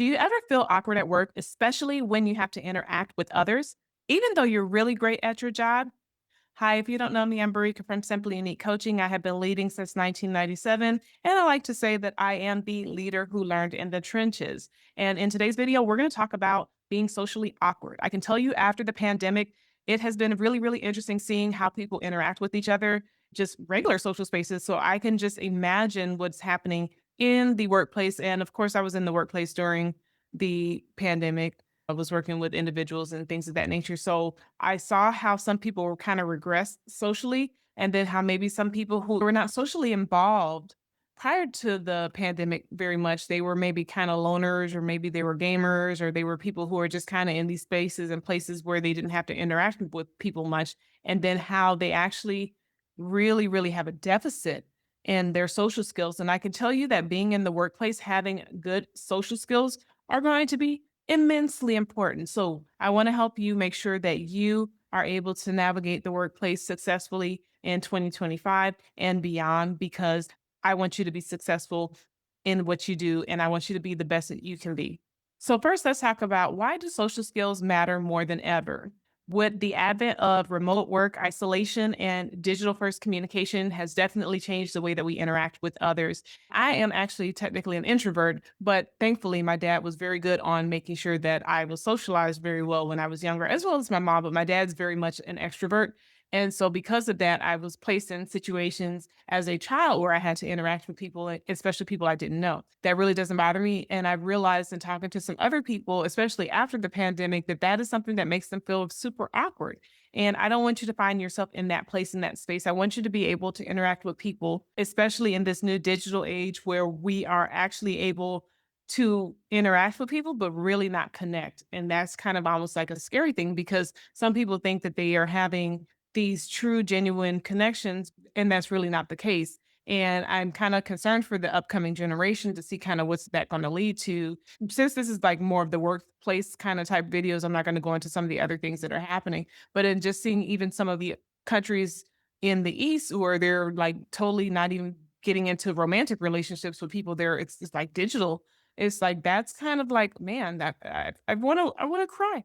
Do you ever feel awkward at work, especially when you have to interact with others, even though you're really great at your job? Hi, if you don't know me, I'm Barika from Simply Unique Coaching. I have been leading since 1997, and I like to say that I am the leader who learned in the trenches. And in today's video, we're going to talk about being socially awkward. I can tell you after the pandemic, it has been really, really interesting seeing how people interact with each other, just regular social spaces. So I can just imagine what's happening in the workplace. And of course, I was in the workplace during the pandemic. I was working with individuals and things of that nature. So I saw how some people were kind of regressed socially, and then how maybe some people who were not socially involved prior to the pandemic very much, they were maybe kind of loners, or maybe they were gamers, or they were people who are just kind of in these spaces and places where they didn't have to interact with people much. And then how they actually really, really have a deficit in their social skills. And I can tell you that being in the workplace, having good social skills are going to be immensely important. So I want to help you make sure that you are able to navigate the workplace successfully in 2025 and beyond, because I want you to be successful in what you do and I want you to be the best that you can be. So first, let's talk about, why do social skills matter more than ever? With the advent of remote work, isolation, and digital first communication has definitely changed the way that we interact with others. I am actually technically an introvert, but thankfully my dad was very good on making sure that I was socialized very well when I was younger, as well as my mom. But my dad's very much an extrovert. And so, because of that, I was placed in situations as a child where I had to interact with people, especially people I didn't know. That really doesn't bother me. And I realized in talking to some other people, especially after the pandemic, that that is something that makes them feel super awkward. And I don't want you to find yourself in that place, in that space. I want you to be able to interact with people, especially in this new digital age where we are actually able to interact with people, but really not connect. And that's kind of almost like a scary thing, because some people think that they are having these true, genuine connections, and that's really not the case. And I'm kind of concerned for the upcoming generation to see kind of what's that going to lead to. Since this is like more of the workplace kind of type videos, I'm not going to go into some of the other things that are happening, but in just seeing even some of the countries in the East where they're like totally not even getting into romantic relationships with people there, it's like digital. It's like, that's kind of like, man, that I want to cry.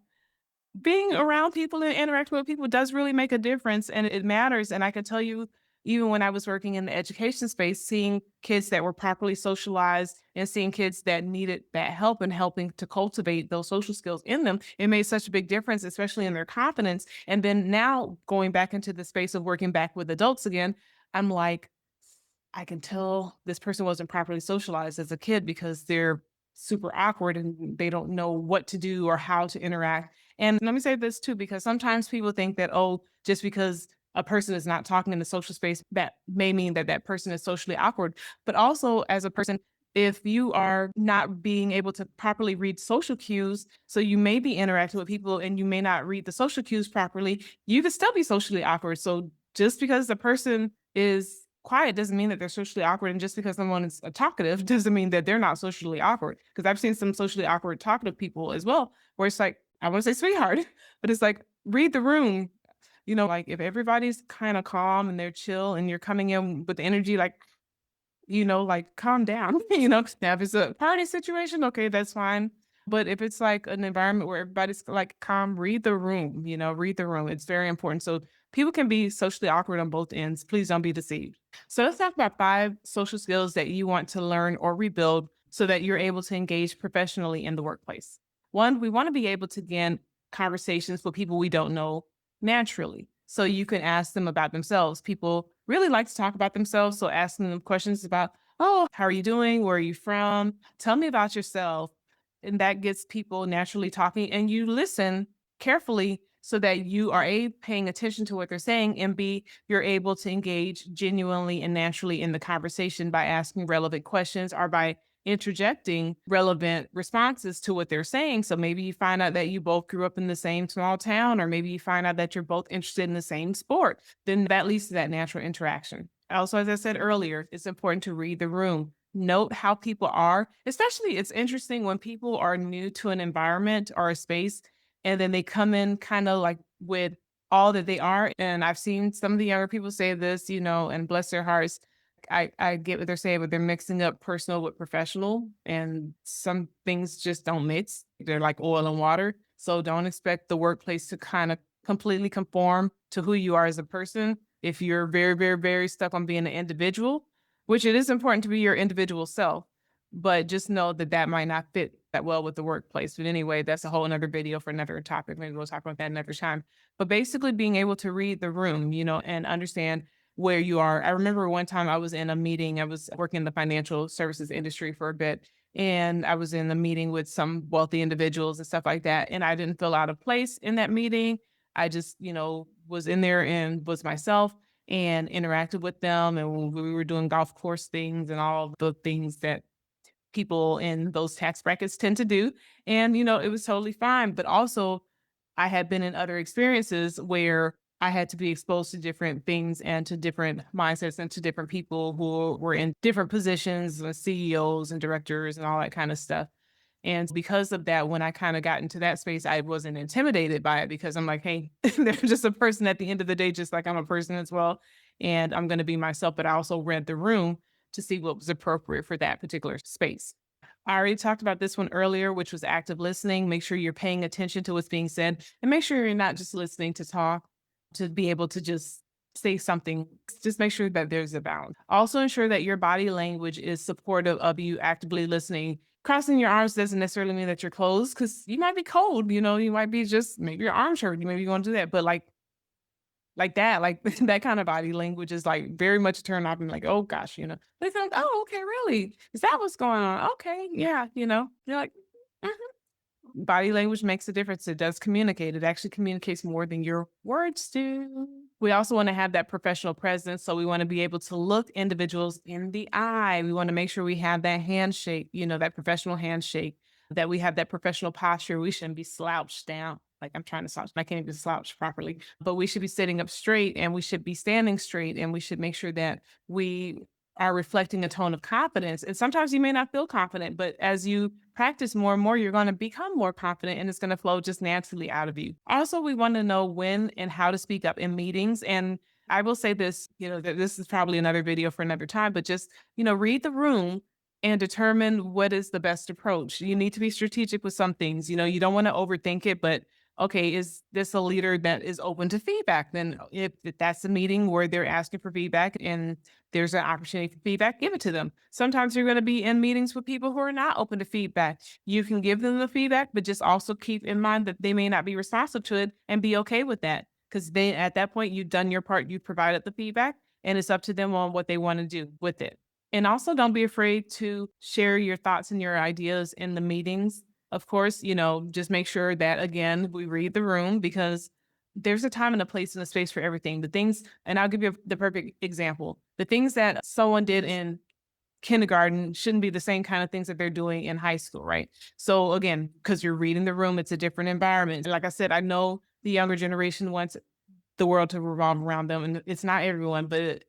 Being around people and interacting with people does really make a difference, and it matters. And I can tell you, even when I was working in the education space, seeing kids that were properly socialized and seeing kids that needed that help and helping to cultivate those social skills in them, it made such a big difference, especially in their confidence. And then now going back into the space of working back with adults again, I'm like, I can tell this person wasn't properly socialized as a kid because they're super awkward and they don't know what to do or how to interact. And let me say this too, because sometimes people think that, oh, just because a person is not talking in the social space, that may mean that that person is socially awkward. But also, as a person, if you are not being able to properly read social cues, so you may be interacting with people and you may not read the social cues properly, you could still be socially awkward. So just because the person is quiet doesn't mean that they're socially awkward, and just because someone is talkative doesn't mean that they're not socially awkward. Because I've seen some socially awkward talkative people as well, where it's like, I want to say sweetheart, but it's like, read the room. Like if everybody's kind of calm and they're chill and you're coming in with energy, like, like, calm down. Now if it's a party situation, okay, that's fine. But if it's like an environment where everybody's like calm, read the room, read the room. It's very important. So people can be socially awkward on both ends. Please don't be deceived. So let's talk about 5 social skills that you want to learn or rebuild so that you're able to engage professionally in the workplace. One, we want to be able to begin conversations with people we don't know naturally. So you can ask them about themselves. People really like to talk about themselves. So asking them questions about, oh, how are you doing? Where are you from? Tell me about yourself. And that gets people naturally talking, and you listen carefully so that you are A, paying attention to what they're saying, and B, you're able to engage genuinely and naturally in the conversation by asking relevant questions or by interjecting relevant responses to what they're saying. So maybe you find out that you both grew up in the same small town, or maybe you find out that you're both interested in the same sport. Then that leads to that natural interaction. Also, as I said earlier, it's important to read the room. Note how people are, especially it's interesting when people are new to an environment or a space, and then they come in kind of like with all that they are. And I've seen some of the younger people say this, and bless their hearts, I get what they're saying, but they're mixing up personal with professional, and some things just don't mix. They're like oil and water. So don't expect the workplace to kind of completely conform to who you are as a person. If you're very, very, very stuck on being an individual, which it is important to be your individual self, but just know that that might not fit that well with the workplace. But anyway, that's a whole another video for another topic. Maybe we'll talk about that another time. But basically being able to read the room, and understand where you are. I remember one time I was in a meeting, I was working in the financial services industry for a bit, and I was in a meeting with some wealthy individuals and stuff like that. And I didn't feel out of place in that meeting. I just, was in there and was myself and interacted with them. And we were doing golf course things and all the things that people in those tax brackets tend to do. And, it was totally fine. But also, I had been in other experiences where I had to be exposed to different things and to different mindsets and to different people who were in different positions, CEOs and directors and all that kind of stuff. And because of that, when I kind of got into that space, I wasn't intimidated by it because I'm like, hey, they're just a person at the end of the day, just like I'm a person as well. And I'm going to be myself. But I also read the room to see what was appropriate for that particular space. I already talked about this one earlier, which was active listening. Make sure you're paying attention to what's being said and make sure you're not just listening to talk to be able to just say something. Just make sure that there's a balance. Also, ensure that your body language is supportive of you actively listening. Crossing your arms doesn't necessarily mean that you're closed because you might be cold, you might be just maybe your arms hurt. You maybe you want to do that. But like that, like that kind of body language is like very much turned off and like, oh gosh, they think, oh, okay, really? Is that what's going on? Okay, yeah, you're like, "Mhm." Body language makes a difference. It does communicate. It actually communicates more than your words do. We also want to have that professional presence. So we want to be able to look individuals in the eye. We want to make sure we have that handshake, that professional handshake, that we have that professional posture. We shouldn't be slouched down. Like I'm trying to slouch. I can't even slouch properly, but we should be sitting up straight and we should be standing straight and we should make sure that we are reflecting a tone of confidence. And sometimes you may not feel confident, but as you practice more and more, you're going to become more confident and it's going to flow just naturally out of you. Also, we want to know when and how to speak up in meetings. And I will say this, that this is probably another video for another time, but just, read the room and determine what is the best approach. You need to be strategic with some things. You don't want to overthink it, but okay, is this a leader that is open to feedback? Then if that's a meeting where they're asking for feedback and there's an opportunity for feedback, give it to them. Sometimes you're going to be in meetings with people who are not open to feedback. You can give them the feedback, but just also keep in mind that they may not be responsive to it and be okay with that. Because then at that point, you've done your part, you've provided the feedback, and it's up to them on what they want to do with it. And also, don't be afraid to share your thoughts and your ideas in the meetings. Of course, just make sure that, again, we read the room because there's a time and a place and a space for everything. The things, and I'll give you the perfect example. The things that someone did in kindergarten shouldn't be the same kind of things that they're doing in high school, right? So again, because you're reading the room, it's a different environment. Like I said, I know the younger generation wants the world to revolve around them, and it's not everyone, but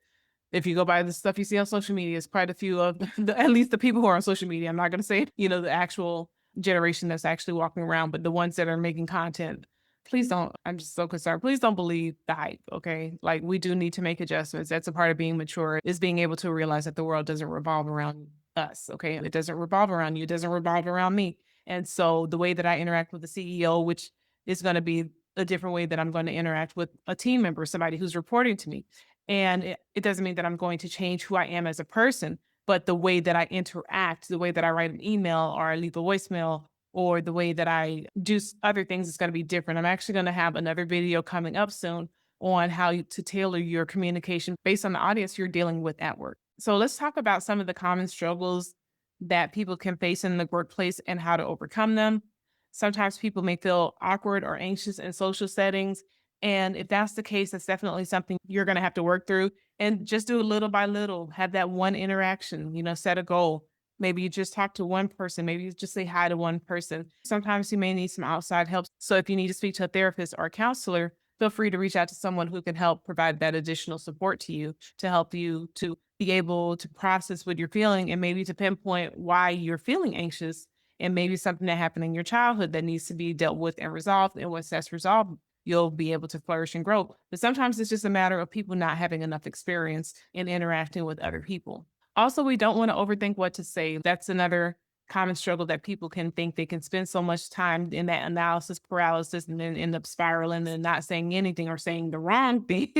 if you go by the stuff you see on social media, it's quite a few of at least the people who are on social media. I'm not going to say, the actual generation that's actually walking around, but the ones that are making content, please don't. I'm just so concerned. Please don't believe the hype. Okay. Like we do need to make adjustments. That's a part of being mature is being able to realize that the world doesn't revolve around us. Okay. It doesn't revolve around you. It doesn't revolve around me. And so the way that I interact with the CEO, which is going to be a different way that I'm going to interact with a team member, somebody who's reporting to me. And it doesn't mean that I'm going to change who I am as a person, but the way that I interact, the way that I write an email or I leave a voicemail or the way that I do other things is going to be different. I'm actually going to have another video coming up soon on how to tailor your communication based on the audience you're dealing with at work. So let's talk about some of the common struggles that people can face in the workplace and how to overcome them. Sometimes people may feel awkward or anxious in social settings. And if that's the case, that's definitely something you're going to have to work through and just do it little by little. Have that one interaction, set a goal. Maybe you just talk to one person. Maybe you just say hi to one person. Sometimes you may need some outside help. So if you need to speak to a therapist or a counselor, feel free to reach out to someone who can help provide that additional support to you to help you to be able to process what you're feeling and maybe to pinpoint why you're feeling anxious and maybe something that happened in your childhood that needs to be dealt with and resolved. And once that's resolved, you'll be able to flourish and grow. But sometimes it's just a matter of people not having enough experience in interacting with other people. Also, we don't want to overthink what to say. That's another common struggle that people can think they can spend so much time in that analysis paralysis and then end up spiraling and not saying anything or saying the wrong thing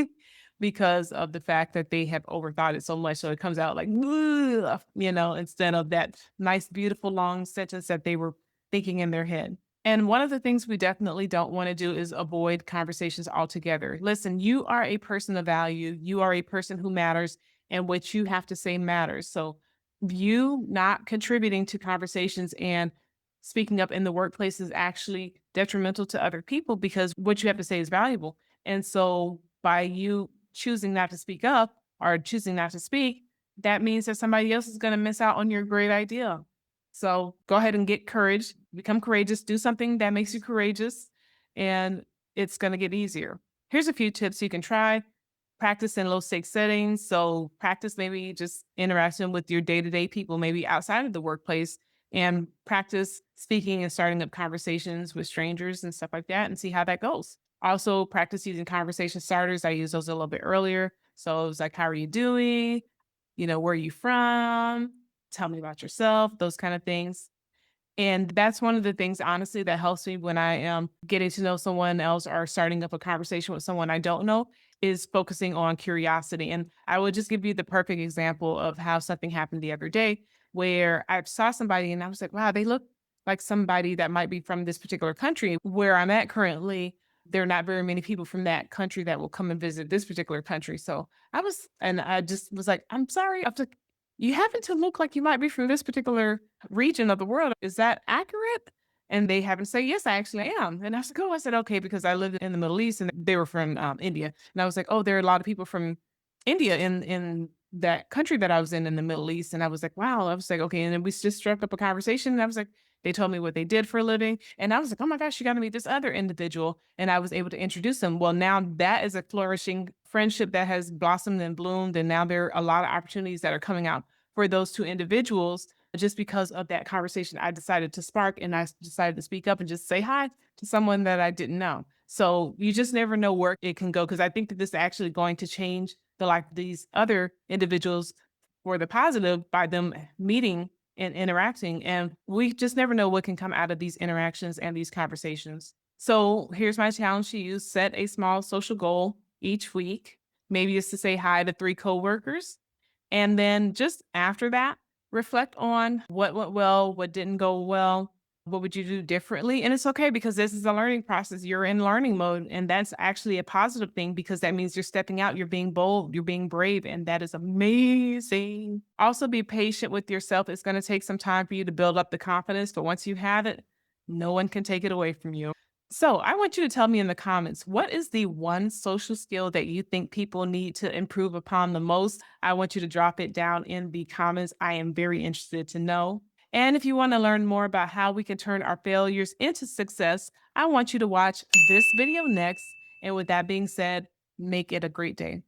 because of the fact that they have overthought it so much. So it comes out like, "Ugh," instead of that nice, beautiful long sentence that they were thinking in their head. And one of the things we definitely don't want to do is avoid conversations altogether. Listen, you are a person of value. You are a person who matters, and what you have to say matters. So, you not contributing to conversations and speaking up in the workplace is actually detrimental to other people because what you have to say is valuable. And so, by you choosing not to speak up or choosing not to speak, that means that somebody else is going to miss out on your great idea. So go ahead and get courage, become courageous, do something that makes you courageous, and it's going to get easier. Here's a few tips you can try. Practice in low stakes settings. So practice maybe just interaction with your day to day people, maybe outside of the workplace, and practice speaking and starting up conversations with strangers and stuff like that and see how that goes. Also, practice using conversation starters. I used those a little bit earlier. So it was like, how are you doing? Where are you from? Tell me about yourself, those kind of things. And that's one of the things, honestly, that helps me when I am getting to know someone else or starting up a conversation with someone I don't know is focusing on curiosity. And I will just give you the perfect example of how something happened the other day where I saw somebody and I was like, wow, they look like somebody that might be from this particular country. Where I'm at currently, there are not very many people from that country that will come and visit this particular country. So I just was like, I'm sorry. I was like, you happen to look like you might be from this particular region of the world. Is that accurate? And they happened to say, yes, I actually am. And I was like, oh, I said, okay, because I lived in the Middle East and they were from India. And I was like, oh, there are a lot of people from India in that country that I was in the Middle East. And I was like, wow. I was like, okay. And then we just struck up a conversation. And I was like, they told me what they did for a living. And I was like, oh my gosh, you got to meet this other individual. And I was able to introduce them. Well, now that is a flourishing friendship that has blossomed and bloomed. And now there are a lot of opportunities that are coming out for those two individuals just because of that conversation I decided to spark and decided to speak up and just say hi to someone that I didn't know. So you just never know where it can go because I think that this is actually going to change the life of these other individuals for the positive by them meeting and interacting. And we just never know what can come out of these interactions and these conversations. So here's my challenge to you. Set a small social goal each week. Maybe it's to say hi to 3 coworkers. And then just after that, reflect on what went well, what didn't go well, what would you do differently? And it's okay because this is a learning process. You're in learning mode. And that's actually a positive thing because that means you're stepping out, you're being bold, you're being brave. And that is amazing. Also, be patient with yourself. It's going to take some time for you to build up the confidence. But once you have it, no one can take it away from you. So, I want you to tell me in the comments, what is the one social skill that you think people need to improve upon the most? I want you to drop it down in the comments. I am very interested to know. And if you want to learn more about how we can turn our failures into success, I want you to watch this video next. And with that being said, make it a great day.